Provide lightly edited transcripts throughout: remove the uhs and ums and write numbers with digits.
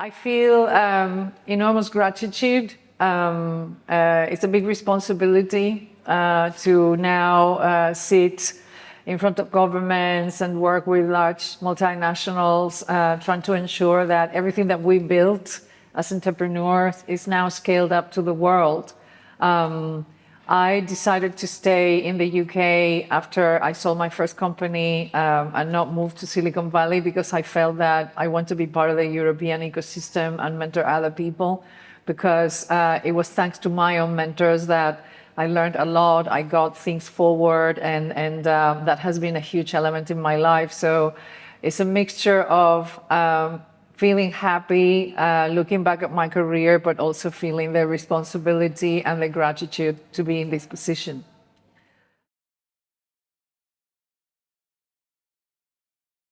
I feel enormous gratitude. It's a big responsibility to now sit in front of governments and work with large multinationals, trying to ensure that everything that we built as entrepreneurs is now scaled up to the world. I decided to stay in the UK after I sold my first company and not move to Silicon Valley because I felt that I want to be part of the European ecosystem and mentor other people, because it was thanks to my own mentors that I learned a lot, I got things forward, and that has been a huge element in my life. So it's a mixture of feeling happy, looking back at my career, but also feeling the responsibility and the gratitude to be in this position.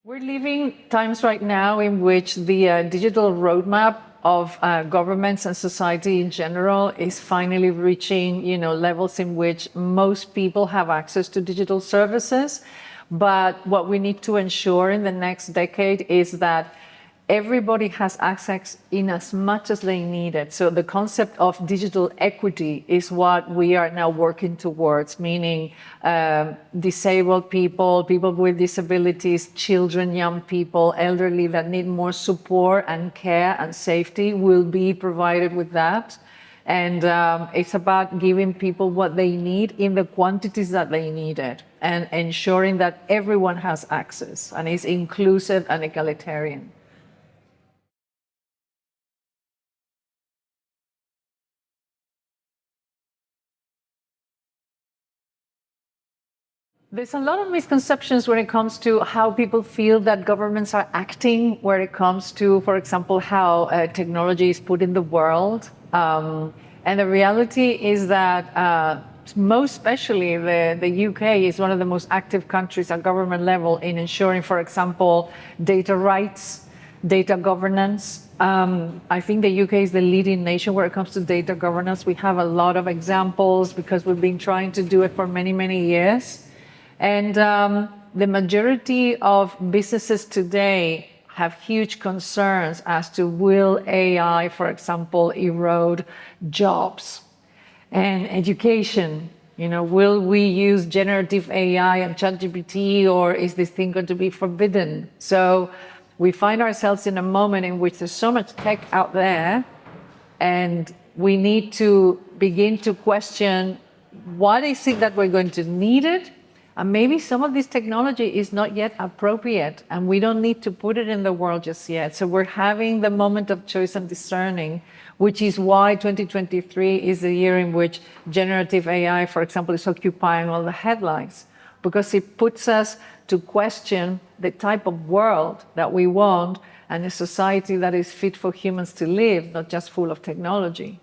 We're living times right now in which the digital roadmap of governments and society in general is finally reaching, levels in which most people have access to digital services. But what we need to ensure in the next decade is that everybody has access in as much as they need it. So the concept of digital equity is what we are now working towards, meaning disabled people, people with disabilities, children, young people, elderly that need more support and care and safety will be provided with that. And it's about giving people what they need in the quantities that they need it, and ensuring that everyone has access and is inclusive and egalitarian. There's a lot of misconceptions when it comes to how people feel that governments are acting, when it comes to, for example, how technology is put in the world. And the reality is that most especially the UK is one of the most active countries at government level in ensuring, for example, data rights, data governance. I think the UK is the leading nation where it comes to data governance. We have a lot of examples because we've been trying to do it for many, many years. And the majority of businesses today have huge concerns as to will AI, for example, erode jobs and education. Will we use generative AI and ChatGPT, or is this thing going to be forbidden? So we find ourselves in a moment in which there's so much tech out there, and we need to begin to question what is it that we're going to need it. And maybe some of this technology is not yet appropriate, and we don't need to put it in the world just yet. So we're having the moment of choice and discerning, which is why 2023 is the year in which generative AI, for example, is occupying all the headlines, because it puts us to question the type of world that we want and a society that is fit for humans to live, not just full of technology.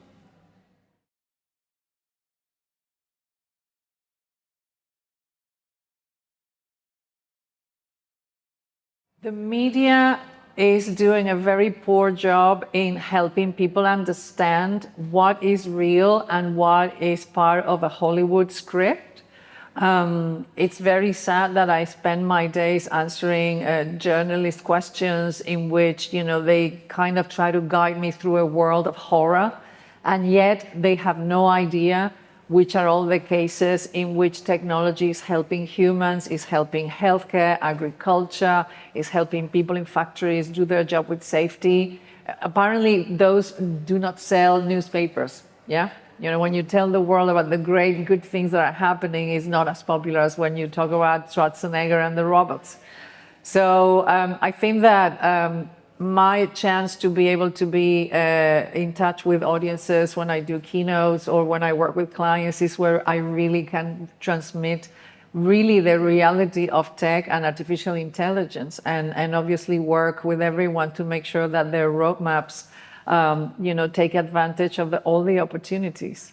The media is doing a very poor job in helping people understand what is real and what is part of a Hollywood script. It's very sad that I spend my days answering journalist questions in which, they kind of try to guide me through a world of horror, and yet they have no idea which are all the cases in which technology is helping humans, is helping healthcare, agriculture, is helping people in factories do their job with safety. Apparently, those do not sell newspapers, yeah? When you tell the world about the great, good things that are happening, is not as popular as when you talk about Schwarzenegger and the robots. So I think that my chance to be able to be in touch with audiences when I do keynotes or when I work with clients is where I really can transmit really the reality of tech and artificial intelligence, and obviously work with everyone to make sure that their roadmaps take advantage of all the opportunities.